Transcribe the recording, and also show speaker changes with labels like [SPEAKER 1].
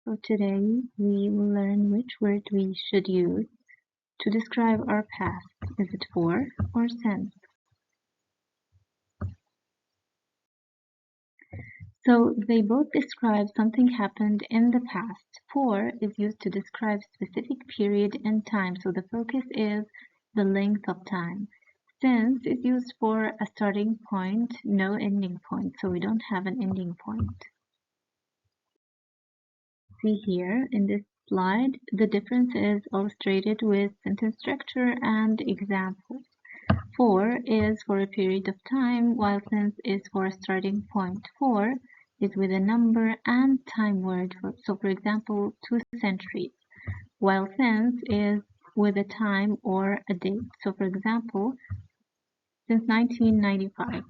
[SPEAKER 1] So today we will learn which word we should use to describe our past. Is it for or since? So they both describe something happened in the past. For is used to describe specific period in time, so the focus is the length of time. Since is used for a starting point, no ending point, so we don't have an ending point. See here in this slide, the difference is illustrated with sentence structure and examples. For is for a period of time, while since is for a starting point. For is with a number and time word. So for example, 2 centuries, while since is with a time or a date. So for example, since 1995.